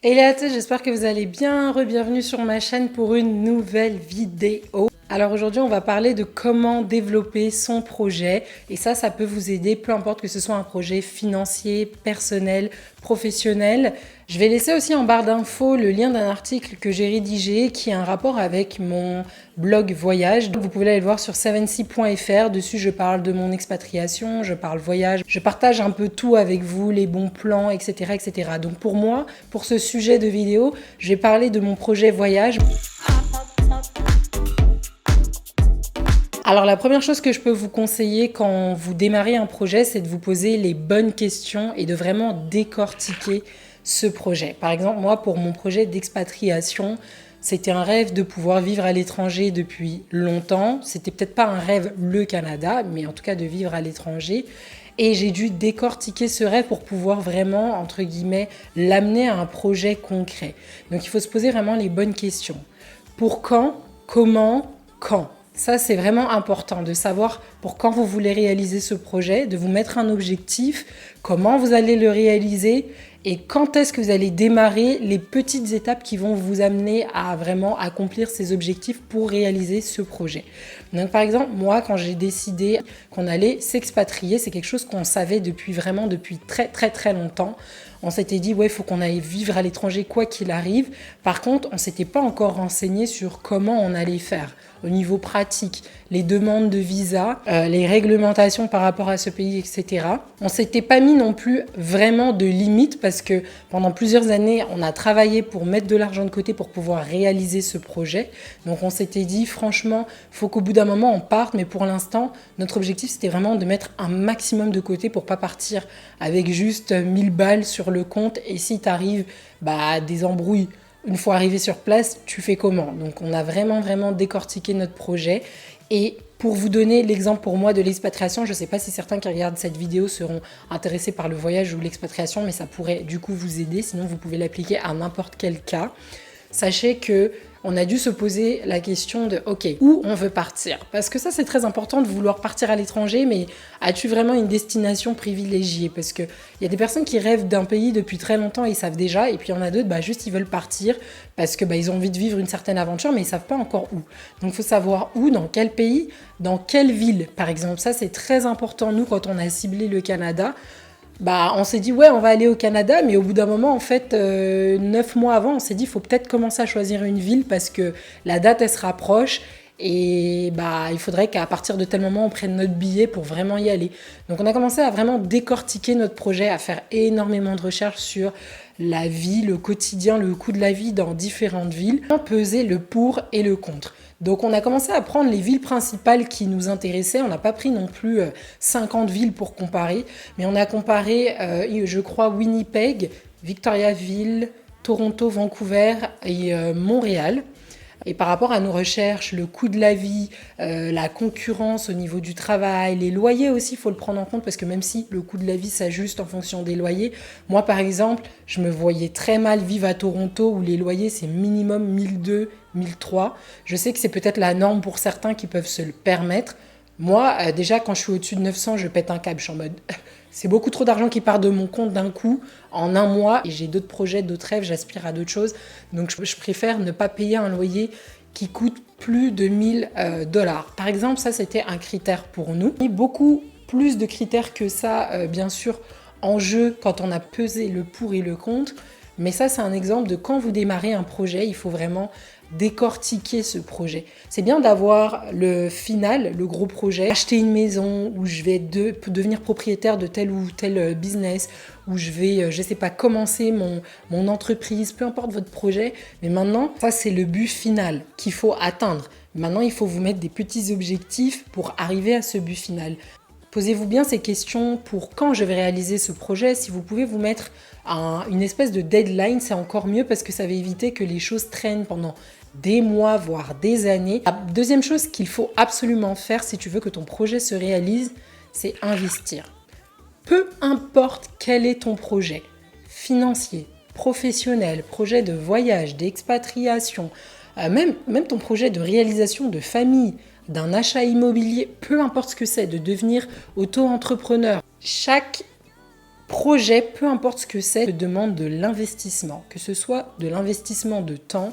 Hello à tous, j'espère que vous allez bien. Bienvenue sur ma chaîne pour une nouvelle vidéo. Alors aujourd'hui, on va parler de comment développer son projet et ça peut vous aider, peu importe que ce soit un projet financier, personnel, professionnel. Je vais laisser aussi en barre d'infos le lien d'un article que j'ai rédigé qui a un rapport avec mon blog voyage. Vous pouvez aller le voir sur 7sea.fr. Dessus, je parle de mon expatriation, je parle voyage, je partage un peu tout avec vous, les bons plans, etc., etc. Donc pour moi, pour ce sujet de vidéo, je vais parler de mon projet voyage. Alors la première chose que je peux vous conseiller quand vous démarrez un projet, c'est de vous poser les bonnes questions et de vraiment décortiquer ce projet. Par exemple, moi, pour mon projet d'expatriation, c'était un rêve de pouvoir vivre à l'étranger depuis longtemps. C'était peut-être pas un rêve, le Canada, mais en tout cas de vivre à l'étranger. Et j'ai dû décortiquer ce rêve pour pouvoir vraiment, entre guillemets, l'amener à un projet concret. Donc il faut se poser vraiment les bonnes questions. Pour quand, comment, quand ? Ça, c'est vraiment important de savoir pour quand vous voulez réaliser ce projet, de vous mettre un objectif, comment vous allez le réaliser et quand est-ce que vous allez démarrer les petites étapes qui vont vous amener à vraiment accomplir ces objectifs pour réaliser ce projet. Donc par exemple, moi, quand j'ai décidé qu'on allait s'expatrier, c'est quelque chose qu'on savait depuis très longtemps. On s'était dit, ouais, il faut qu'on aille vivre à l'étranger quoi qu'il arrive. Par contre, on ne s'était pas encore renseigné sur comment on allait faire au niveau pratique, les demandes de visa, les réglementations par rapport à ce pays, etc. On ne s'était pas mis non plus vraiment de limites parce que pendant plusieurs années, on a travaillé pour mettre de l'argent de côté pour pouvoir réaliser ce projet. Donc on s'était dit, franchement, il faut qu'au bout d'un moment, on parte. Mais pour l'instant, notre objectif, c'était vraiment de mettre un maximum de côté pour ne pas partir avec juste 1000 balles sur le compte. Et si tu arrives des embrouilles, une fois arrivé sur place, tu fais comment? Donc on a vraiment décortiqué notre projet. Et pour vous donner l'exemple pour moi de l'expatriation, je ne sais pas si certains qui regardent cette vidéo seront intéressés par le voyage ou l'expatriation, mais ça pourrait du coup vous aider, sinon vous pouvez l'appliquer à n'importe quel cas. Sachez que on a dû se poser la question de ok, où on veut partir? Parce que ça, c'est très important de vouloir partir à l'étranger, mais as-tu vraiment une destination privilégiée? Parce qu'il y a des personnes qui rêvent d'un pays depuis très longtemps et ils savent déjà, et puis il y en a d'autres, juste ils veulent partir parce que ils ont envie de vivre une certaine aventure, mais ils savent pas encore où. Donc il faut savoir où, dans quel pays, dans quelle ville, par exemple. Ça, c'est très important. Nous, quand on a ciblé le Canada, on s'est dit, ouais, on va aller au Canada, mais au bout d'un moment, en fait, 9 mois avant, on s'est dit, il faut peut-être commencer à choisir une ville parce que la date, elle se rapproche et il faudrait qu'à partir de tel moment, on prenne notre billet pour vraiment y aller. Donc, on a commencé à vraiment décortiquer notre projet, à faire énormément de recherches sur la vie, le quotidien, le coût de la vie dans différentes villes, peser le pour et le contre. Donc on a commencé à prendre les villes principales qui nous intéressaient. On n'a pas pris non plus 50 villes pour comparer, mais on a comparé, je crois, Winnipeg, Victoriaville, Toronto, Vancouver et Montréal. Et par rapport à nos recherches, le coût de la vie, la concurrence au niveau du travail, les loyers aussi, il faut le prendre en compte parce que même si le coût de la vie s'ajuste en fonction des loyers, moi par exemple, je me voyais très mal vivre à Toronto où les loyers c'est minimum 1200, 1300. Je sais que c'est peut-être la norme pour certains qui peuvent se le permettre. Moi, déjà, quand je suis au-dessus de 900, je pète un câble. Je suis en mode, c'est beaucoup trop d'argent qui part de mon compte d'un coup, en un mois. Et j'ai d'autres projets, d'autres rêves, j'aspire à d'autres choses. Donc, je préfère ne pas payer un loyer qui coûte plus de 1000 dollars. Par exemple, ça, c'était un critère pour nous. Il y a beaucoup plus de critères que ça, bien sûr, en jeu quand on a pesé le pour et le contre. Mais ça, c'est un exemple de quand vous démarrez un projet, il faut vraiment décortiquer ce projet. C'est bien d'avoir le final, le gros projet, acheter une maison où je vais devenir propriétaire de tel ou tel business, où je vais, je sais pas, commencer mon entreprise, peu importe votre projet. Mais maintenant, ça c'est le but final qu'il faut atteindre. Maintenant, il faut vous mettre des petits objectifs pour arriver à ce but final. Posez-vous bien ces questions pour quand je vais réaliser ce projet. Si vous pouvez vous mettre une espèce de deadline, c'est encore mieux parce que ça va éviter que les choses traînent pendant des mois, voire des années. La deuxième chose qu'il faut absolument faire si tu veux que ton projet se réalise, c'est investir. Peu importe quel est ton projet, financier, professionnel, projet de voyage, d'expatriation, même ton projet de réalisation de famille, d'un achat immobilier, peu importe ce que c'est, de devenir auto-entrepreneur. Chaque Projet, peu importe ce que c'est, demande de l'investissement, que ce soit de l'investissement de temps,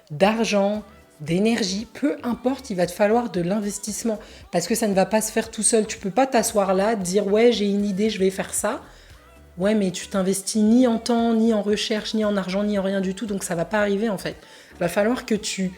d'argent, d'énergie, peu importe, il va te falloir de l'investissement parce que ça ne va pas se faire tout seul. Tu peux pas t'asseoir là, dire ouais, j'ai une idée, je vais faire ça. Ouais, mais tu t'investis ni en temps, ni en recherche, ni en argent, ni en rien du tout, donc ça va pas arriver en fait. Il va falloir que tu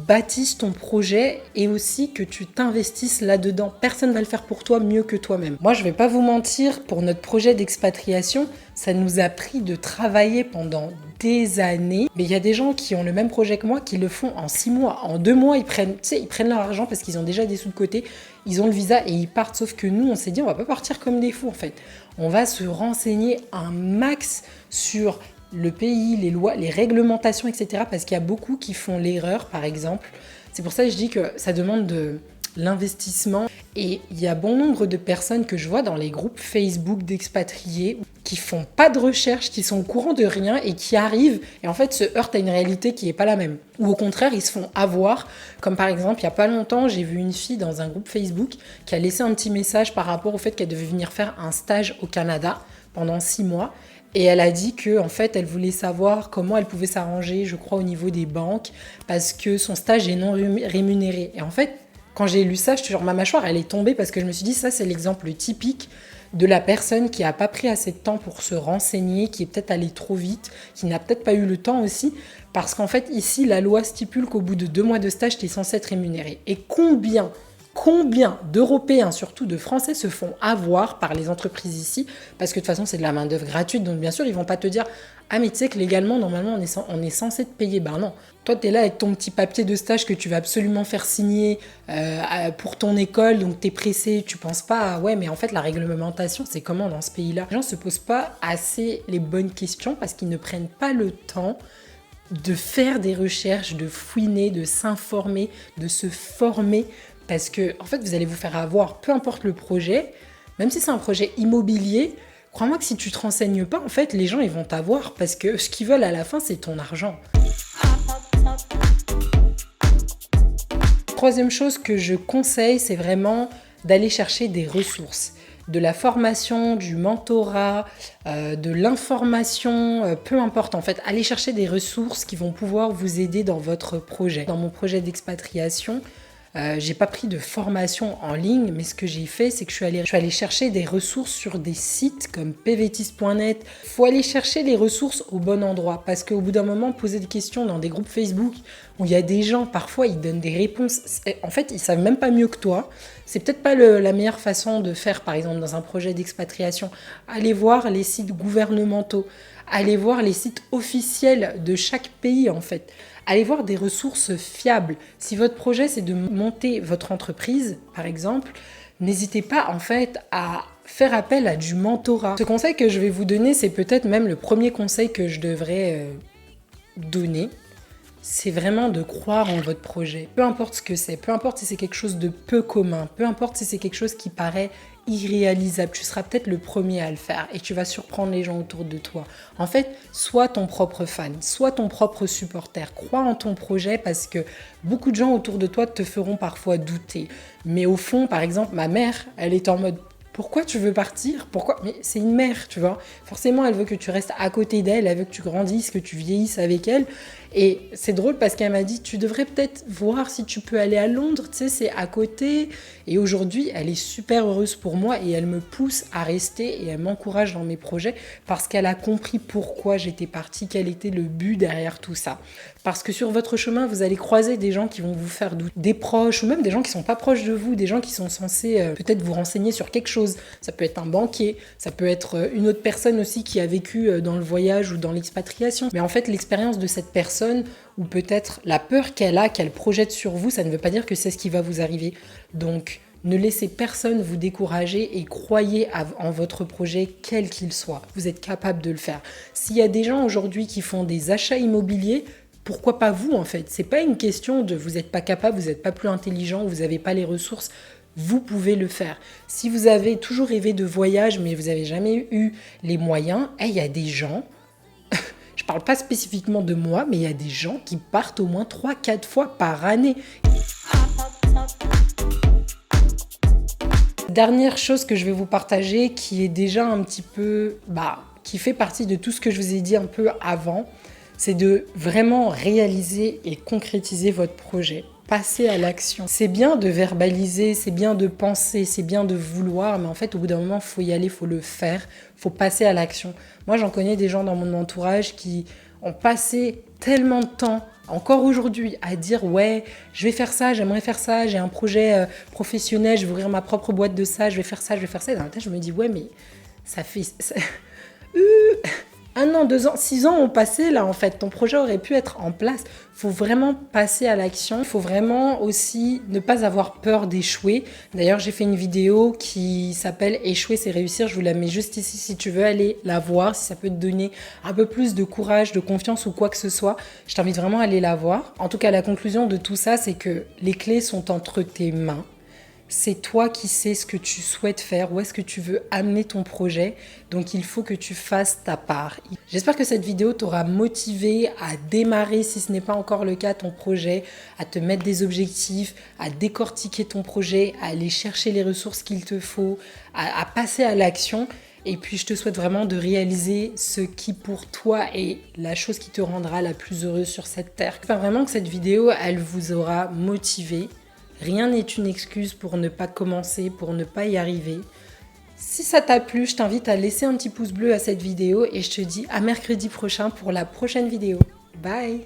bâtisses ton projet et aussi que tu t'investisses là-dedans. Personne ne va le faire pour toi mieux que toi-même. Moi, je vais pas vous mentir, pour notre projet d'expatriation, ça nous a pris de travailler pendant des années. Mais il y a des gens qui ont le même projet que moi qui le font en 6 mois. En 2 mois, ils prennent leur argent parce qu'ils ont déjà des sous de côté, ils ont le visa et ils partent. Sauf que nous, on s'est dit, on va pas partir comme des fous en fait. On va se renseigner un max sur le pays, les lois, les réglementations, etc. Parce qu'il y a beaucoup qui font l'erreur, par exemple. C'est pour ça que je dis que ça demande de l'investissement. Et il y a bon nombre de personnes que je vois dans les groupes Facebook d'expatriés qui font pas de recherche, qui sont au courant de rien et qui arrivent et en fait se heurtent à une réalité qui est pas la même. Ou au contraire, ils se font avoir. Comme par exemple, il y a pas longtemps, j'ai vu une fille dans un groupe Facebook qui a laissé un petit message par rapport au fait qu'elle devait venir faire un stage au Canada pendant 6 mois. Et elle a dit que en fait, elle voulait savoir comment elle pouvait s'arranger, je crois, au niveau des banques, parce que son stage est non rémunéré. Et en fait, quand j'ai lu ça, ma mâchoire, elle est tombée parce que je me suis dit, ça, c'est l'exemple typique de la personne qui n'a pas pris assez de temps pour se renseigner, qui est peut-être allée trop vite, qui n'a peut-être pas eu le temps aussi, parce qu'en fait, ici, la loi stipule qu'au bout de 2 mois de stage, tu es censé être rémunéré. Et combien d'Européens, surtout de Français, se font avoir par les entreprises ici, parce que de toute façon, c'est de la main-d'œuvre gratuite, donc bien sûr, ils vont pas te dire « Ah, mais tu sais que légalement, normalement, on est censé te payer. » Ben non. Toi, tu es là avec ton petit papier de stage que tu vas absolument faire signer pour ton école, donc tu es pressé, tu penses pas « Ouais, mais en fait, la réglementation, c'est comment dans ce pays-là ?» Les gens se posent pas assez les bonnes questions parce qu'ils ne prennent pas le temps de faire des recherches, de fouiner, de s'informer, de se former. Parce que, en fait, vous allez vous faire avoir, peu importe le projet, même si c'est un projet immobilier, crois-moi que si tu te renseignes pas, en fait, les gens, ils vont t'avoir parce que ce qu'ils veulent à la fin, c'est ton argent. Troisième chose que je conseille, c'est vraiment d'aller chercher des ressources. De la formation, du mentorat, de l'information, peu importe en fait. Allez chercher des ressources qui vont pouvoir vous aider dans votre projet. Dans mon projet d'expatriation, j'ai pas pris de formation en ligne, mais ce que j'ai fait, c'est que je suis allée chercher des ressources sur des sites comme pvtis.net. Il faut aller chercher les ressources au bon endroit, parce qu'au bout d'un moment, poser des questions dans des groupes Facebook où il y a des gens, parfois, ils donnent des réponses. En fait, ils savent même pas mieux que toi. C'est peut-être pas la meilleure façon de faire, par exemple, dans un projet d'expatriation. Allez voir les sites gouvernementaux. Allez voir les sites officiels de chaque pays, en fait. Allez voir des ressources fiables. Si votre projet, c'est de monter votre entreprise, par exemple, n'hésitez pas, en fait, à faire appel à du mentorat. Ce conseil que je vais vous donner, c'est peut-être même le premier conseil que je devrais donner. C'est vraiment de croire en votre projet. Peu importe ce que c'est, peu importe si c'est quelque chose de peu commun, peu importe si c'est quelque chose qui paraît irréalisable, tu seras peut-être le premier à le faire et tu vas surprendre les gens autour de toi. En fait, sois ton propre fan, sois ton propre supporter, crois en ton projet parce que beaucoup de gens autour de toi te feront parfois douter. Mais au fond, par exemple, ma mère, elle est en mode pourquoi tu veux partir? Pourquoi? Mais c'est une mère, tu vois. Forcément, elle veut que tu restes à côté d'elle, elle veut que tu grandisses, que tu vieillisses avec elle. Et c'est drôle parce qu'elle m'a dit, tu devrais peut-être voir si tu peux aller à Londres, tu sais, c'est à côté. Et aujourd'hui, elle est super heureuse pour moi et elle me pousse à rester et elle m'encourage dans mes projets parce qu'elle a compris pourquoi j'étais partie, quel était le but derrière tout ça. Parce que sur votre chemin, vous allez croiser des gens qui vont vous faire douter, des proches ou même des gens qui sont pas proches de vous, des gens qui sont censés peut-être vous renseigner sur quelque chose. Ça peut être un banquier, ça peut être une autre personne aussi qui a vécu dans le voyage ou dans l'expatriation. Mais en fait, l'expérience de cette personne ou peut-être la peur qu'elle projette sur vous, ça ne veut pas dire que c'est ce qui va vous arriver. Donc, ne laissez personne vous décourager et croyez en votre projet, quel qu'il soit. Vous êtes capable de le faire. S'il y a des gens aujourd'hui qui font des achats immobiliers, pourquoi pas vous en fait? C'est pas une question de vous n'êtes pas capable, vous n'êtes pas plus intelligent, vous n'avez pas les ressources. Vous pouvez le faire. Si vous avez toujours rêvé de voyage, mais vous n'avez jamais eu les moyens, il y a des gens, je ne parle pas spécifiquement de moi, mais il y a des gens qui partent au moins 3-4 fois par année. Dernière chose que je vais vous partager qui est déjà un petit peu, qui fait partie de tout ce que je vous ai dit un peu avant, c'est de vraiment réaliser et concrétiser votre projet. Passer à l'action. C'est bien de verbaliser, c'est bien de penser, c'est bien de vouloir, mais en fait, au bout d'un moment, il faut y aller, il faut le faire, il faut passer à l'action. Moi, j'en connais des gens dans mon entourage qui ont passé tellement de temps, encore aujourd'hui, à dire « ouais, je vais faire ça, j'aimerais faire ça, j'ai un projet professionnel, je vais ouvrir ma propre boîte de ça, je vais faire ça, je vais faire ça ». Et dans la tête, je me dis « ouais, mais ça fait… » 1 an, 2 ans, 6 ans ont passé là en fait. Ton projet aurait pu être en place. Il faut vraiment passer à l'action. Il faut vraiment aussi ne pas avoir peur d'échouer. D'ailleurs, j'ai fait une vidéo qui s'appelle « Échouer, c'est réussir ». Je vous la mets juste ici si tu veux aller la voir, si ça peut te donner un peu plus de courage, de confiance ou quoi que ce soit. Je t'invite vraiment à aller la voir. En tout cas, la conclusion de tout ça, c'est que les clés sont entre tes mains. C'est toi qui sais ce que tu souhaites faire, où est-ce que tu veux amener ton projet. Donc, il faut que tu fasses ta part. J'espère que cette vidéo t'aura motivé à démarrer, si ce n'est pas encore le cas, ton projet, à te mettre des objectifs, à décortiquer ton projet, à aller chercher les ressources qu'il te faut, à passer à l'action. Et puis, je te souhaite vraiment de réaliser ce qui, pour toi, est la chose qui te rendra la plus heureuse sur cette terre. J'espère vraiment que cette vidéo, elle vous aura motivé. Rien n'est une excuse pour ne pas commencer, pour ne pas y arriver. Si ça t'a plu, je t'invite à laisser un petit pouce bleu à cette vidéo et je te dis à mercredi prochain pour la prochaine vidéo. Bye!